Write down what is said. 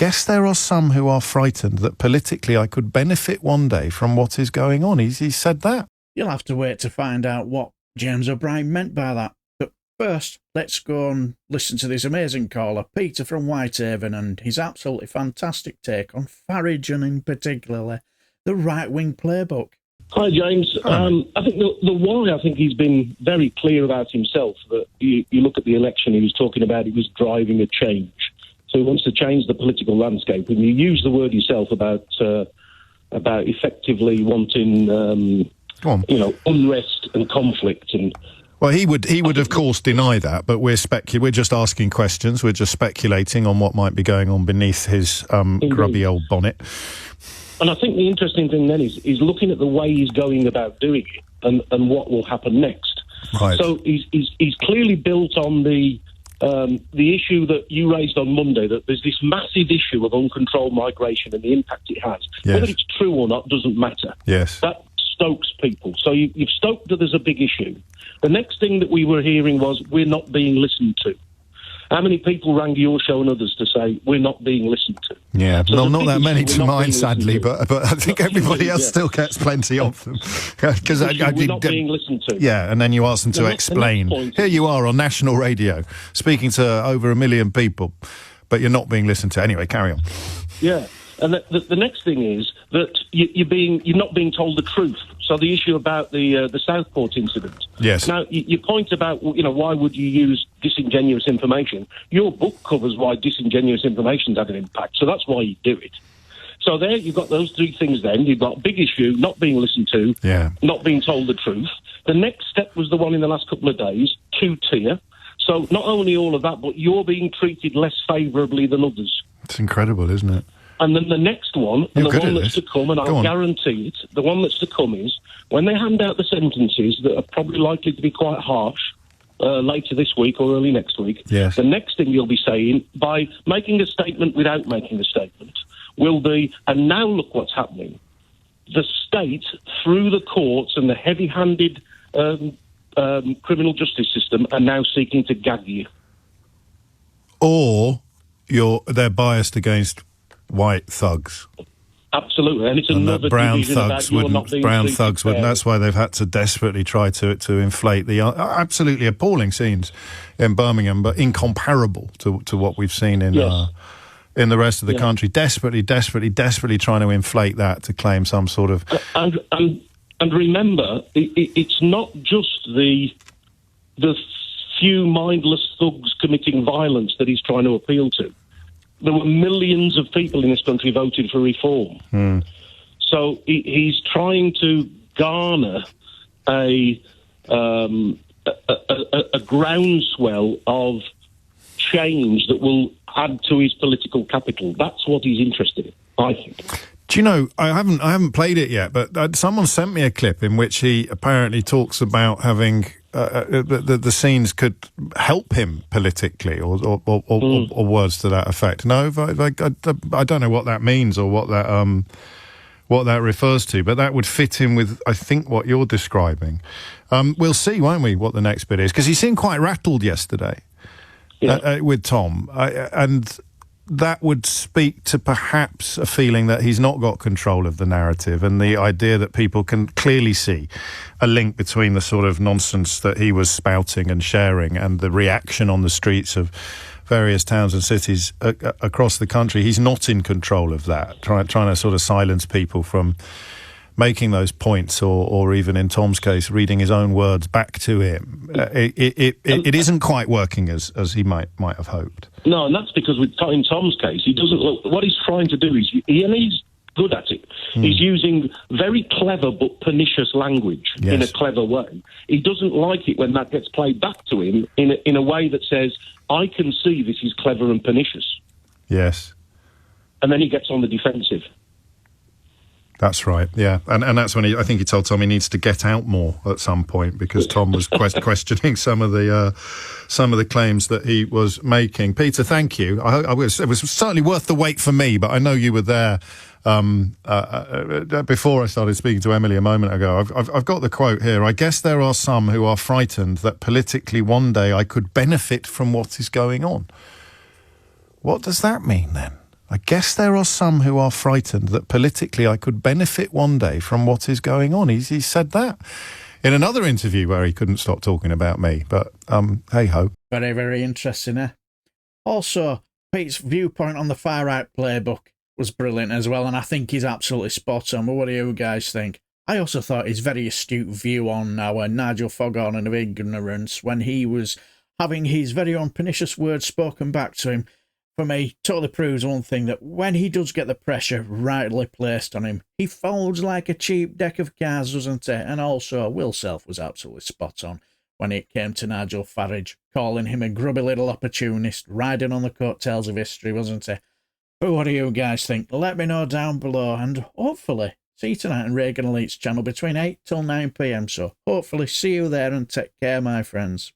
guess there are some who are frightened that politically I could benefit one day from what is going on. He said that. You'll have to wait to find out what James O'Brien meant by that. But first, let's go and listen to this amazing caller, Peter from Whitehaven, and his absolutely fantastic take on Farage and in particularly the right-wing playbook. Hi, James. I think the why, I think he's been very clear about himself, that you look at the election, he was talking about he was driving a change. So he wants to change the political landscape. And you use the word yourself about effectively wanting, unrest and conflict. And well, he would of course deny that, but we're just asking questions. We're just speculating on what might be going on beneath his grubby old bonnet. And I think the interesting thing then is looking at the way he's going about doing it and what will happen next. Right. So he's clearly built on the issue that you raised on Monday, that there's this massive issue of uncontrolled migration and the impact it has. Yes. Whether it's true or not doesn't matter. Yes. That stokes people. So you've stoked that there's a big issue. The next thing that we were hearing was we're not being listened to. How many people rang your show and others to say we're not being listened to? Yeah, so well, not that many to mine, sadly, but I think everybody else still gets plenty of them. Because we're not being listened to. Yeah, and then you ask them to explain. Here you are on national radio, speaking to over 1 million people, but you're not being listened to. Anyway, carry on. Yeah, and the next thing is that you're not being told the truth. So the issue about the Southport incident. Yes. Now, your point about, why would you use disingenuous information? Your book covers why disingenuous information's had an impact, so that's why you do it. So there you've got those three things then. You've got big issue, not being listened to, not being told the truth. The next step was the one in the last couple of days, two-tier. So not only all of that, but you're being treated less favourably than others. It's incredible, isn't it? And then the next one, and the one that's to come, and I'll guarantee it, the one that's to come is when they hand out the sentences that are probably likely to be quite harsh later this week or early next week, the next thing you'll be saying, by making a statement without making a statement, will be, and now look what's happening. The state, through the courts and the heavy-handed criminal justice system, are now seeking to gag you. Or they're biased against white thugs. Absolutely, and it's another brown thugs wouldn't. That's why they've had to desperately try to inflate the absolutely appalling scenes in Birmingham, but incomparable to what we've seen in the rest of the country. Desperately trying to inflate that to claim some sort of. And remember, it's not just the few mindless thugs committing violence that he's trying to appeal to. There were millions of people in this country voted for reform. So he's trying to garner a groundswell of change that will add to his political capital. That's what he's interested in, I think. Do you know, I haven't played it yet, but someone sent me a clip in which he apparently talks about having the scenes could help him politically, or words to that effect. No, I don't know what that means or what that refers to, but that would fit in with, I think, what you're describing. We'll see, won't we, what the next bit is? Because he seemed quite rattled yesterday with Tom, and that would speak to perhaps a feeling that he's not got control of the narrative, and the idea that people can clearly see a link between the sort of nonsense that he was spouting and sharing and the reaction on the streets of various towns and cities across the country. He's not in control of that, trying to sort of silence people from making those points, or even in Tom's case, reading his own words back to him. It isn't quite working as he might have hoped. No, and that's because in Tom's case, he doesn't look. What he's trying to do is, and he's good at it. He's using very clever but pernicious language in a clever way. He doesn't like it when that gets played back to him in a way that says, "I can see this is clever and pernicious." Yes, and then he gets on the defensive. That's right, yeah. And that's when I think he told Tom he needs to get out more at some point, because Tom was questioning some of the claims that he was making. Peter, thank you. It was certainly worth the wait for me, but I know you were there before I started speaking to Emily a moment ago. I've got the quote here. I guess there are some who are frightened that politically one day I could benefit from what is going on. What does that mean then? I guess there are some who are frightened that politically I could benefit one day from what is going on. He said that in another interview where he couldn't stop talking about me. But hey-ho. Very, very interesting, eh? Also, Pete's viewpoint on the far-right playbook was brilliant as well, and I think he's absolutely spot on. But what do you guys think? I also thought his very astute view on our Nigel Farage of ignorance when he was having his very own pernicious words spoken back to him, for me, totally proves one thing, that when he does get the pressure rightly placed on him, he folds like a cheap deck of cards, doesn't he? And also, Will Self was absolutely spot on when it came to Nigel Farage, calling him a grubby little opportunist, riding on the coattails of history, wasn't he? But what do you guys think? Let me know down below, and hopefully see you tonight on Reagan Elite's channel between 8 till 9 PM. So hopefully see you there, and take care, my friends.